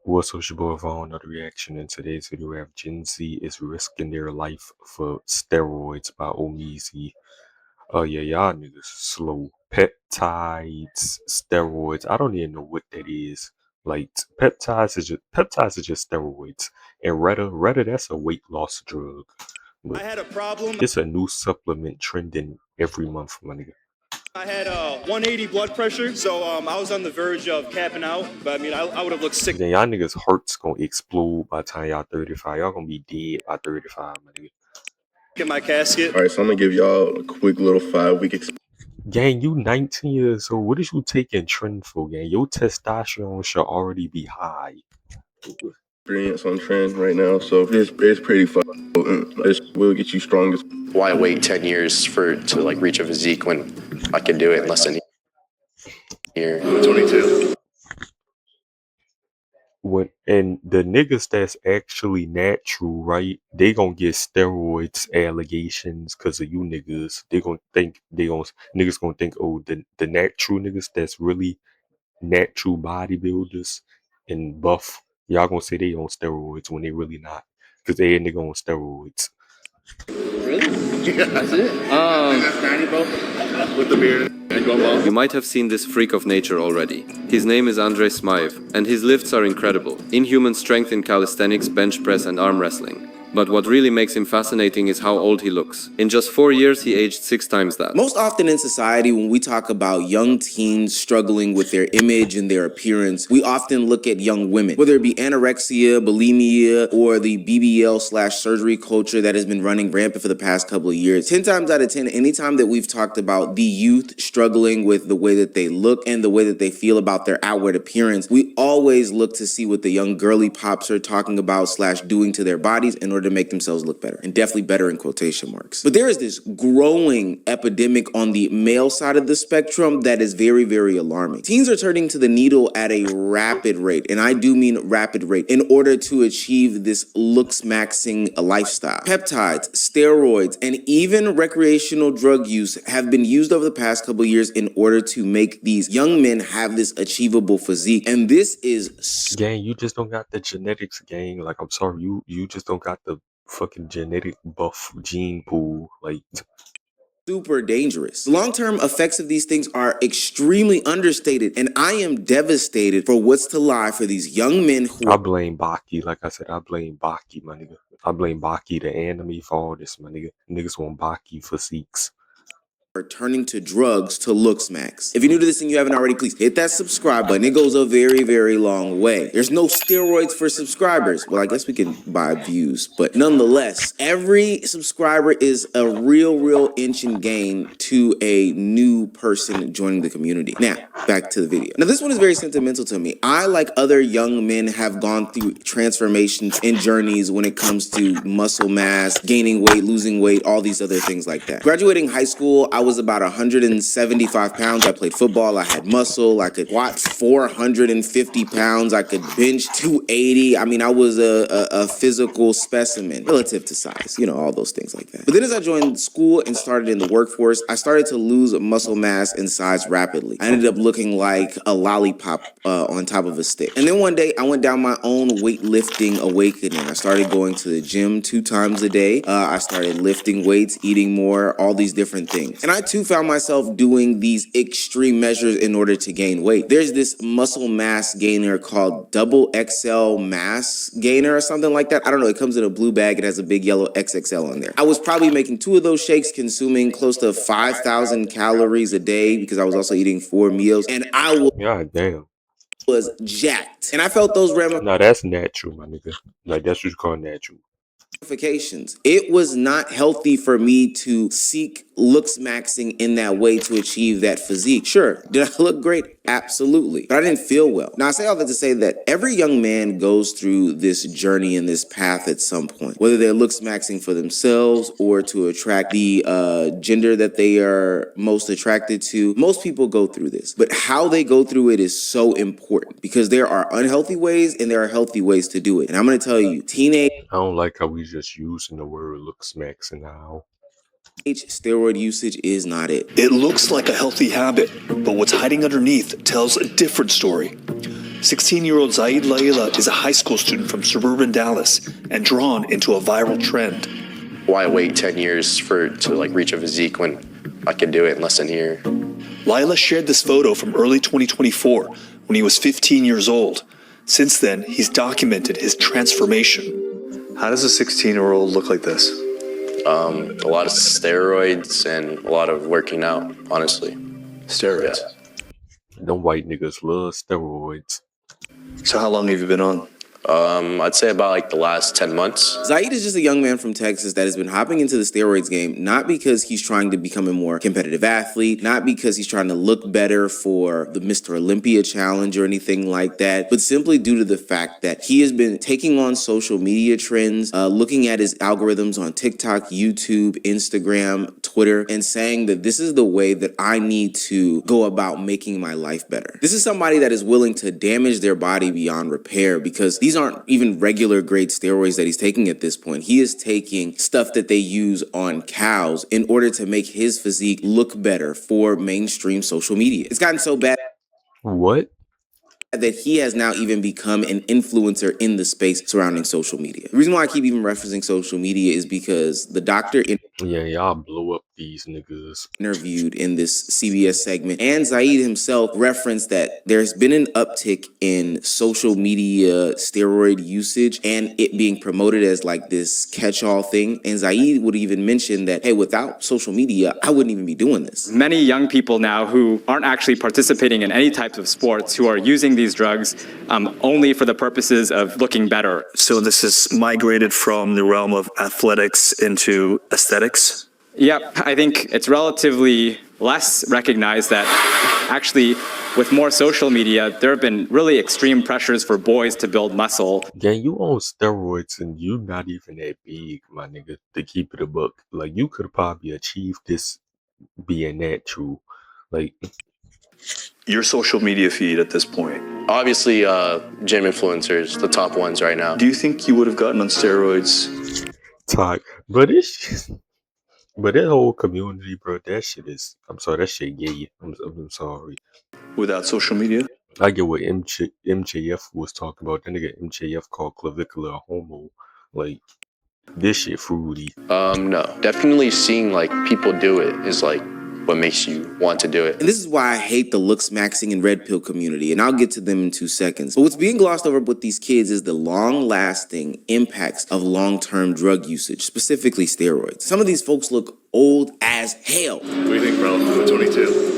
What's up, your boy Vaughn? Another reaction. In today's video, we have Gen Z is risking their life for steroids by Omeezy. Oh yeah, y'all niggas slow. Peptides, steroids. I don't even know what that is. Like peptides are just steroids. And Retta, that's a weight loss drug. I But had a problem. it's a new supplement trending every month, my nigga. I had 180 blood pressure, so I was on the verge of capping out. But I mean, I would have looked sick. Then y'all niggas hearts gonna explode by the time y'all 35. Y'all gonna be dead by 35, my nigga. In my casket. All right, so I'm gonna give y'all a quick little 5-week Gang, you 19 years old. What is you taking trend for, gang? Your testosterone should already be high. experience on trend right now, so it's pretty fun. This will get you strong as. Why wait 10 years to like reach a physique when I can do it in less than a year? 22. And the niggas that's actually natural, right? They gonna get steroids allegations because of you niggas. Niggas gonna think, oh, the natural niggas that's really natural bodybuilders and buff, y'all gonna say they on steroids when they really not, because they a nigga on steroids. Really? Yeah. That's it? That's 90 both? With the beard and go bald? You might have seen this freak of nature already. His name is Andrei Smaev, and his lifts are incredible. Inhuman strength in calisthenics, bench press, and arm wrestling. But what really makes him fascinating is how old he looks. In just 4 years, he aged 6 times that. Most often in society, when we talk about young teens struggling with their image and their appearance, we often look at young women, whether it be anorexia, bulimia, or the BBL/surgery culture that has been running rampant for the past couple of years. 10 times out of 10, anytime that we've talked about the youth struggling with the way that they look and the way that they feel about their outward appearance, we always look to see what the young girly pops are talking about/doing to their bodies in order to make themselves look better, and definitely better in quotation marks. But there is this growing epidemic on the male side of the spectrum that is very, very alarming. Teens are turning to the needle at a rapid rate, and I do mean rapid rate, in order to achieve this looks maxing lifestyle. Peptides, steroids, and even recreational drug use have been used over the past couple of years in order to make these young men have this achievable physique, and this is Gang, you just don't got the genetics, gang. Like, I'm sorry, you just don't got the fucking genetic buff gene pool. Like, super dangerous. The long-term effects of these things are extremely understated, and I am devastated for what's to lie for these young men who I blame Baki. Like I said, I blame Baki, my nigga. I blame Baki, the anime, for all this, my nigga. Niggas want Baki physiques. are turning to drugs to looks max. If you're new to this and you haven't already, please hit that subscribe button. It goes a very, very long way. There's no steroids for subscribers. Well, I guess we can buy views, but nonetheless, every subscriber is a real inch and gain to a new person joining the community. Now, back to the video. Now, this one is very sentimental to me. I, like other young men, have gone through transformations and journeys when it comes to muscle mass, gaining weight, losing weight, all these other things like that. Graduating high school, I was about 175 pounds. I played football. I had muscle. I could squat 450 pounds. I could bench 280. I mean, I was a physical specimen relative to size, you know, all those things like that. But then as I joined school and started in the workforce, I started to lose muscle mass and size rapidly. I ended up looking like a lollipop on top of a stick. And then one day I went down my own weightlifting awakening. I started going to the gym 2 times a day. I started lifting weights, eating more, all these different things. And I too found myself doing these extreme measures in order to gain weight. There's this muscle mass gainer called double XL mass gainer or something like that. I don't know. It comes in a blue bag. It has a big yellow XXL on there. I was probably making 2 of those shakes, consuming close to 5,000 calories a day because I was also eating 4 meals. And I God damn. was jacked. And I felt those Nah, that's natural, my nigga. Like, that's what you call natural. ramifications. It was not healthy for me to seek looks maxing in that way to achieve that physique. Sure, did I look great? Absolutely. But I didn't feel well. Now, I say all that to say that every young man goes through this journey and this path at some point, whether they're looks maxing for themselves or to attract the gender that they are most attracted to. Most people go through this, but how they go through it is so important because there are unhealthy ways and there are healthy ways to do it. And I'm going to tell you, teenage I don't like how we just using the word looks maxing now. steroid usage is not it. It looks like a healthy habit, but what's hiding underneath tells a different story. 16-year-old Zaid Layla is a high school student from suburban Dallas and drawn into a viral trend. Why wait 10 years to like reach a physique when I could do it in less than a year? Layla shared this photo from early 2024 when he was 15 years old. Since then, he's documented his transformation. How does a 16-year-old look like this? A lot of steroids and a lot of working out, honestly. Steroids. Yeah. Them white niggas love steroids. So how long have you been on? I'd say about like the last 10 months. Zaid is just a young man from Texas that has been hopping into the steroids game, not because he's trying to become a more competitive athlete, not because he's trying to look better for the Mr. Olympia challenge or anything like that, but simply due to the fact that he has been taking on social media trends, looking at his algorithms on TikTok, YouTube, Instagram, Twitter, and saying that this is the way that I need to go about making my life better. This is somebody that is willing to damage their body beyond repair, because these aren't even regular grade steroids that he's taking at this point. He is taking stuff that they use on cows in order to make his physique look better for mainstream social media. It's gotten so bad What? that he has now even become an influencer in the space surrounding social media. The reason why I keep even referencing social media is because the doctor Yeah, y'all blow up these niggas. interviewed in this CBS segment, and Zaid himself referenced that there's been an uptick in social media steroid usage and it being promoted as like this catch-all thing. And Zaid would even mention that, hey, without social media, I wouldn't even be doing this. Many young people now who aren't actually participating in any types of sports, who are using these drugs only for the purposes of looking better. So this has migrated from the realm of athletics into aesthetics? Yep, I think it's relatively less recognized that actually with more social media, there have been really extreme pressures for boys to build muscle. Gang, you on steroids and you not even that big, my nigga, to keep it a buck. Like, you could probably achieve this being natural. Like, Your social media feed at this point. Obviously, gym influencers, the top ones right now. Do you think you would have gotten on steroids? talk. But it's but that whole community, bro, that shit is, I'm sorry, that shit gay. I'm sorry. Without social media? I get what MJF was talking about. That nigga MJF called clavicular homo. Like, this shit fruity. No, definitely seeing like people do it is like what makes you want to do it. And this is why I hate the looks maxing and red pill community, and I'll get to them in 2 seconds. But what's being glossed over with these kids is the long-lasting impacts of long-term drug usage, specifically steroids. Some of these folks look old as hell. What do you think, bro? I'm 22.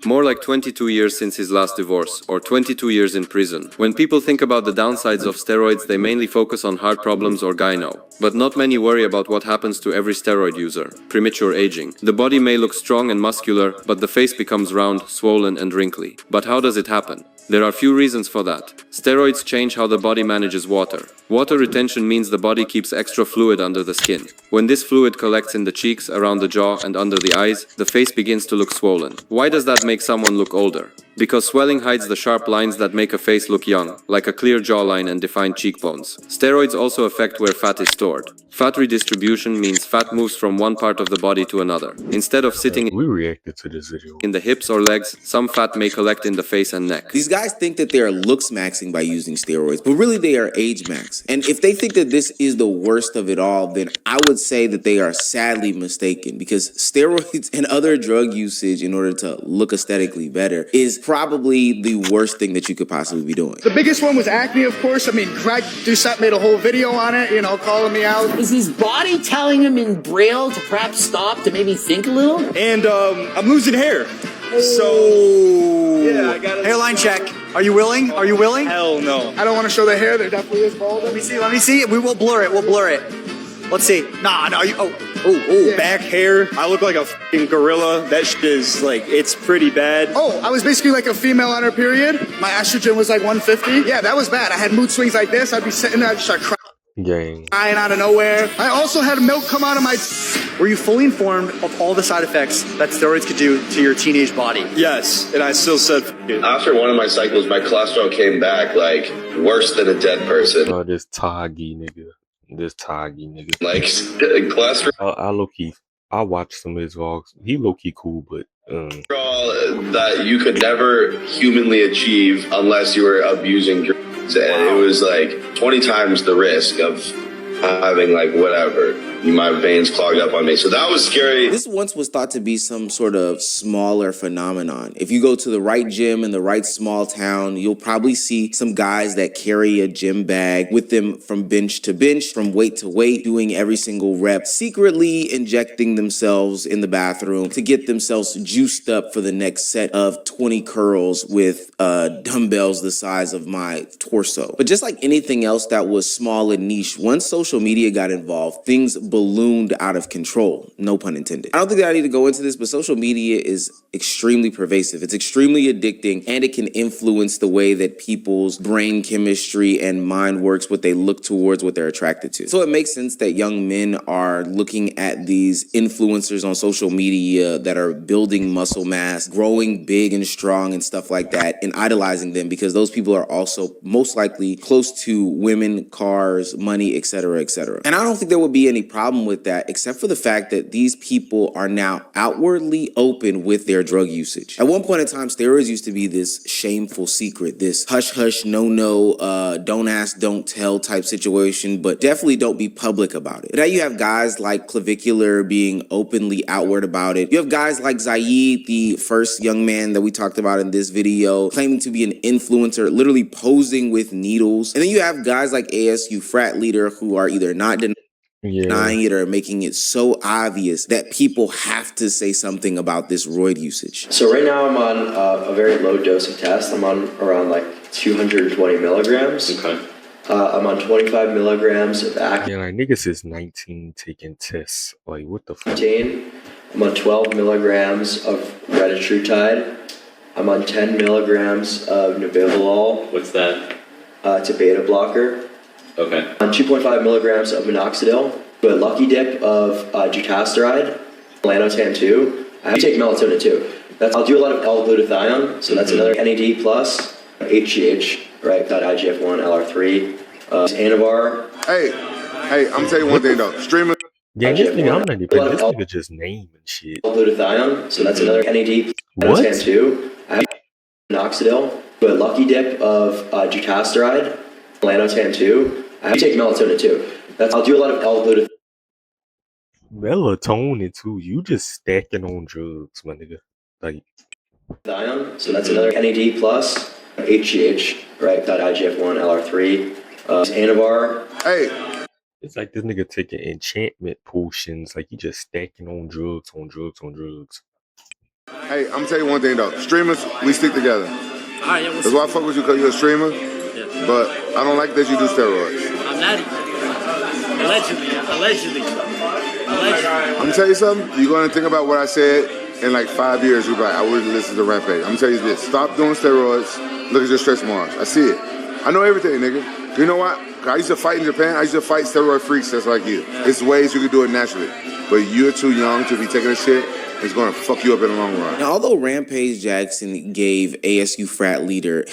More like 22 years since his last divorce, or 22 years in prison. When people think about the downsides of steroids, they mainly focus on heart problems or gyno. But not many worry about what happens to every steroid user: premature aging. The body may look strong and muscular, but the face becomes round, swollen, and wrinkly. But how does it happen? There are few reasons for that. Steroids change how the body manages water. Water retention means the body keeps extra fluid under the skin. When this fluid collects in the cheeks, around the jaw, and under the eyes, the face begins to look swollen. Why does that make someone look older? Because swelling hides the sharp lines that make a face look young, like a clear jawline and defined cheekbones. Steroids also affect where fat is stored. Fat redistribution means fat moves from one part of the body to another. Instead of sitting We reacted to this video. in the hips or legs, some fat may collect in the face and neck. These guys think that they are looks maxing by using steroids, but really they are age max. And if they think that this is the worst of it all, then I would say that they are sadly mistaken, because steroids and other drug usage in order to look aesthetically better is probably the worst thing that you could possibly be doing. The biggest one was acne, of course. I mean, Greg Doucette made a whole video on it, you know, calling me out. Is his body telling him in Braille to perhaps stop, to maybe think a little? And I'm losing hair. So, yeah, I got Hairline check. Are you willing? Are you willing? Hell no. I don't want to show the hair. There definitely is bald. Let me see. Let me see. We will blur it. We'll blur it. Let's see. Nah, no. Yeah. Back hair. I look like a fucking gorilla. That shit is like, it's pretty bad. Oh, I was basically like a female on her period. My estrogen was like 150. Yeah, that was bad. I had mood swings like this. I'd be sitting there, I'd just start Gang. crying out of nowhere. I also had milk come out of my... Were you fully informed of all the side effects that steroids could do to your teenage body? Yes, and I still said it. After one of my cycles, my cholesterol came back like worse than a dead person. Oh, this Taggy nigga. This Taggy nigga. Like cholesterol. I low-key, I watched some of his vlogs. He low-key cool, but that you could never humanly achieve unless you were abusing drugs. And it was like 20 times the risk of having like whatever. My veins clogged up on me. So that was scary. This once was thought to be some sort of smaller phenomenon. If you go to the right gym in the right small town, you'll probably see some guys that carry a gym bag with them from bench to bench, from weight to weight, doing every single rep, secretly injecting themselves in the bathroom to get themselves juiced up for the next set of 20 curls with dumbbells the size of my torso. But just like anything else that was small and niche, once social media got involved, things ballooned out of control. No pun intended. I don't think that I need to go into this, but social media is extremely pervasive. It's extremely addicting, and it can influence the way that people's brain chemistry and mind works, what they look towards, what they're attracted to. So it makes sense that young men are looking at these influencers on social media that are building muscle mass, growing big and strong and stuff like that, and idolizing them, because those people are also most likely close to women, cars, money, etc., etc. And I don't think there would be any problem with that, except for the fact that these people are now outwardly open with their drug usage. At one point in time, steroids used to be this shameful secret, this hush-hush, no-no, don't ask, don't tell type situation, but definitely don't be public about it. But now you have guys like Clavicular being openly outward about it. You have guys like Zaid, the first young man that we talked about in this video, claiming to be an influencer, literally posing with needles. And then you have guys like ASU frat leader who are either not denying it or making it so obvious that people have to say something about this roid usage. So right now I'm on a very low dose of test. I'm on around like 220 milligrams. Okay. I'm on 25 milligrams of Active. Yeah, like niggas is 19 taking tests. Like, what the fuck? I'm on 12 milligrams of retatrutide. I'm on 10 milligrams of nebivolol. What's that? It's a beta blocker. Okay. On 2.5 milligrams of minoxidil, a lucky dip of dutasteride, melanotan 2. I take melatonin too. I'll do a lot of L-glutathione, so that's another NAD plus, HGH, right? Got IGF-1, LR3, Anavar. Hey, I'm gonna tell you one thing though. Streamers. Yeah, this nigga, I'm not even. This nigga just naming shit. L-glutathione, so that's another NAD, melanotan 2. I have minoxidil, a lucky dip of dutasteride, melanotan 2. I take melatonin too. I'll do a lot of L-glutathione. Melatonin too. You just stacking on drugs, my nigga. Like. So that's another NAD plus, HGH, right? Got IGF-1, LR3, Anavar. Hey. It's like this nigga taking enchantment potions. Like, he just stacking on drugs, on drugs, on drugs. Hey, I'm gonna tell you one thing though. Streamers, we stick together. Alright, yeah, that's why I fuck with you, because you're a streamer. Yeah. But I don't like that you do steroids. I'm not even. Allegedly. I'm gonna tell you something. You're gonna think about what I said in like 5 years. You'll be like, I would listen to Rampage. I'm gonna tell you this. Stop doing steroids. Look at your stretch marks. I see it. I know everything, nigga. You know what? I used to fight in Japan. I used to fight steroid freaks just like you. It's ways you can do it naturally. But you're too young to be taking this shit. It's going to fuck you up in the long run. Now, although Rampage Jackson gave ASU frat leader,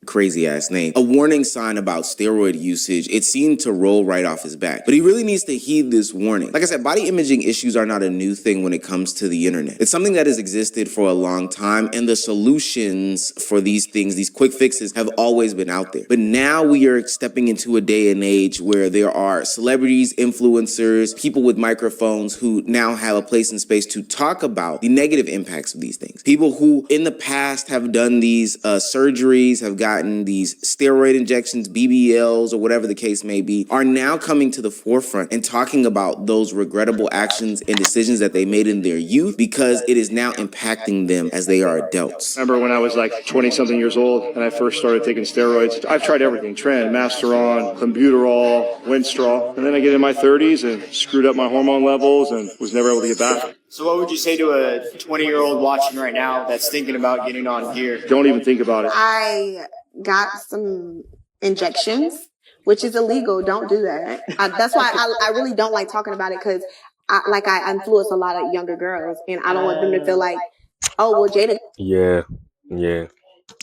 crazy ass name, a warning sign about steroid usage, it seemed to roll right off his back. But he really needs to heed this warning. Like I said, body imaging issues are not a new thing when it comes to the internet. It's something that has existed for a long time, and the solutions for these things, these quick fixes, have always been out there. But now we are stepping into a day and age where there are celebrities, influencers, people with microphones who now have a place and space to talk about the negative impacts of these things. People who in the past have done these surgeries, have gotten these steroid injections, BBLs, or whatever the case may be, are now coming to the forefront and talking about those regrettable actions and decisions that they made in their youth, because it is now impacting them as they are adults. Remember when I was like 20-something years old and I first started taking steroids? I've tried everything, Tren, Masteron, Clenbuterol, Winstrol, and then I get in my 30s and screwed up my hormone levels and was never able to get back. So what would you say to a 20-year-old watching right now that's thinking about getting on gear? Don't even think about it. I got some injections, which is illegal. Don't do that. That's why I really don't like talking about it, because I influence a lot of younger girls, and I don't want them to feel like, oh, well, Jada. Yeah.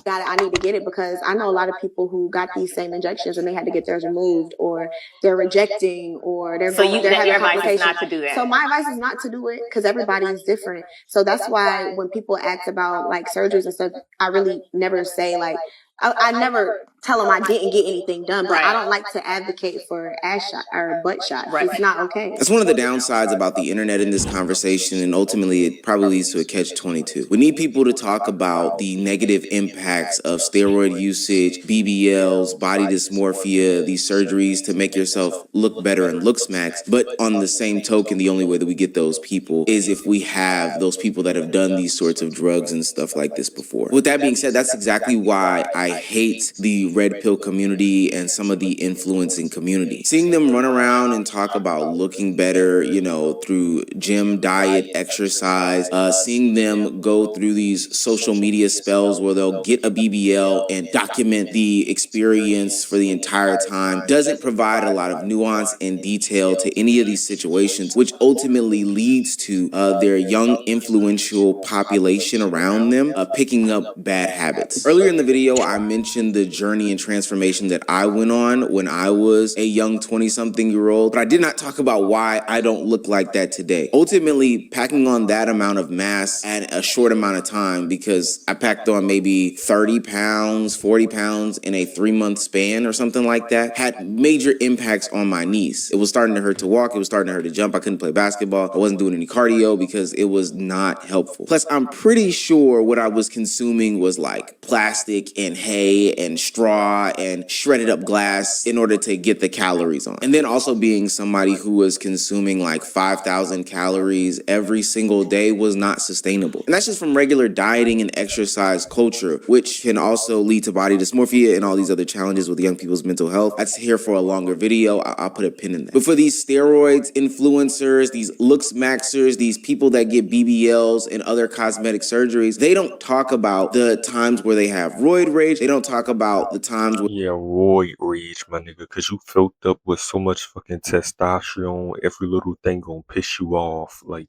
I need to get it, because I know a lot of people who got these same injections and they had to get theirs removed, or they're rejecting, or they're So they're having your advice is complications. not to do that. So my advice is not to do it, because everybody is different. So that's why when people ask about like surgeries and stuff, I really never say like, I never tell them I didn't get anything done, but I don't like to advocate for ass shot or butt shots. It's not okay. That's one of the downsides about the internet in this conversation, and ultimately it probably leads to a catch-22. We need people to talk about the negative impacts of steroid usage, BBLs, body dysmorphia, these surgeries to make yourself look better and look smacks. But on the same token, the only way that we get those people is if we have those people that have done these sorts of drugs and stuff like this before. With that being said, that's exactly why I hate the red pill community and some of the influencing community. Seeing them run around and talk about looking better, you know, through gym, diet, exercise, seeing them go through these social media spells where they'll get a BBL and document the experience for the entire time doesn't provide a lot of nuance and detail to any of these situations, which ultimately leads to their young, influential population around them picking up bad habits. Earlier in the video, I mentioned the journey and transformation that I went on when I was a young 20-something-year-old, but I did not talk about why I don't look like that today. Ultimately, packing on that amount of mass at a short amount of time, because I packed on maybe 30 pounds, 40 pounds in a 3-month span or something like that, had major impacts on my knees. It was starting to hurt to walk. It was starting to hurt to jump. I couldn't play basketball. I wasn't doing any cardio because it was not helpful. Plus, I'm pretty sure what I was consuming was like plastic and hay and straw and shredded up glass in order to get the calories on. And then also being somebody who was consuming like 5,000 calories every single day was not sustainable. And that's just from regular dieting and exercise culture, which can also lead to body dysmorphia and all these other challenges with young people's mental health. That's here for a longer video. I'll put a pin in that. But for these steroids influencers, these looks maxers, these people that get BBLs and other cosmetic surgeries, they don't talk about the times where they have roid rage. They don't talk about the times where roid rage, my nigga, cause you filled up with so much fucking testosterone, every little thing gonna piss you off. Like,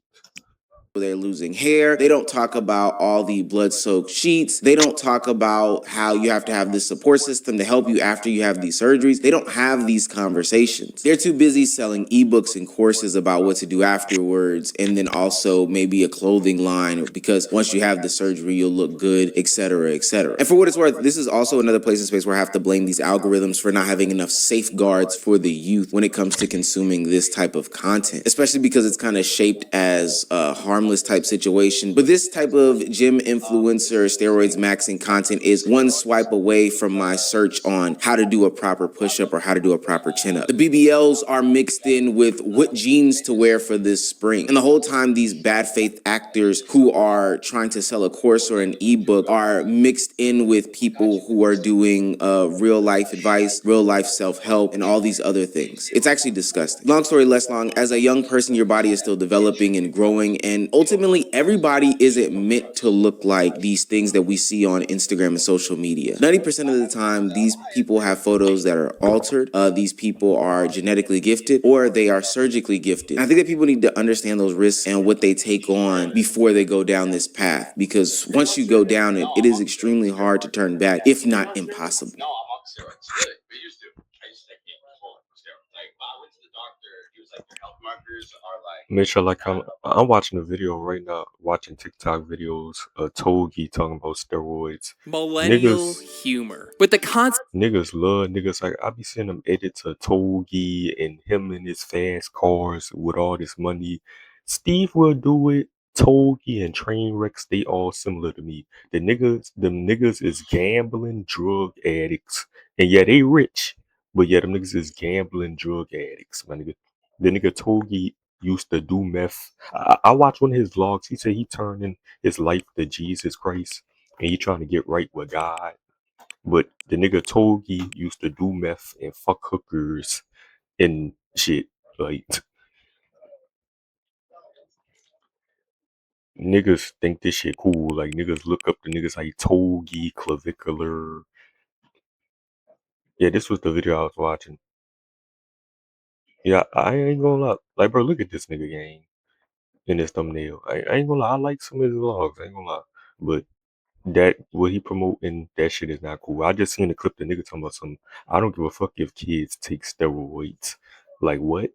they're losing hair. They don't talk about all the blood-soaked sheets. They don't talk about how you have to have this support system to help you after you have these surgeries. They don't have these conversations. They're too busy selling ebooks and courses about what to do afterwards, and then also maybe a clothing line, because once you have the surgery, you'll look good, etc., etc. And for what it's worth, this is also another place in space where I have to blame these algorithms for not having enough safeguards for the youth when it comes to consuming this type of content, especially because it's kind of shaped as harmless type situation. But this type of gym influencer, steroids maxing content is one swipe away from my search on how to do a proper push-up or how to do a proper chin-up. The BBLs are mixed in with what jeans to wear for this spring. And the whole time, these bad faith actors who are trying to sell a course or an ebook are mixed in with people who are doing real life advice, real life self-help, and all these other things. It's actually disgusting. Long story less long, as a young person, your body is still developing and growing, and ultimately, everybody isn't meant to look like these things that we see on Instagram and social media. 90% of the time, these people have photos that are altered. These people are genetically gifted, or they are surgically gifted. And I think that people need to understand those risks and what they take on before they go down this path, because once you go down it, it is extremely hard to turn back, if not impossible. No, I'm on steroids. Really? But used to. I used to take steroids. Like, when I went to the doctor, he was like, your health markers are like. make sure, like, I'm watching a video right now, watching TikTok videos of Togi talking about steroids. Millennial humor. With the concept. Niggas love niggas. Like, I be seeing them edit to Togi and him in his fast cars with all this money. Steve will do it. Togi and Trainwrecks, they all similar to me. Them niggas is gambling drug addicts. And yeah, they rich. But yeah, them niggas is gambling drug addicts, my nigga. The nigga Togi used to do meth. I watched one of his vlogs. He said he turning his life to Jesus Christ. And he trying to get right with God. But the nigga Togi used to do meth and fuck hookers and shit. Like, niggas think this shit cool. Like, niggas look up the niggas like Togi, Clavicular. Yeah, this was the video I was watching. Yeah, I ain't gonna lie. Like, bro, look at this nigga game in this thumbnail. I ain't gonna lie. I like some of his vlogs. I ain't gonna lie. But that what he promoting, that shit is not cool. I just seen the clip the nigga talking about some. I don't give a fuck if kids take steroids. Like what?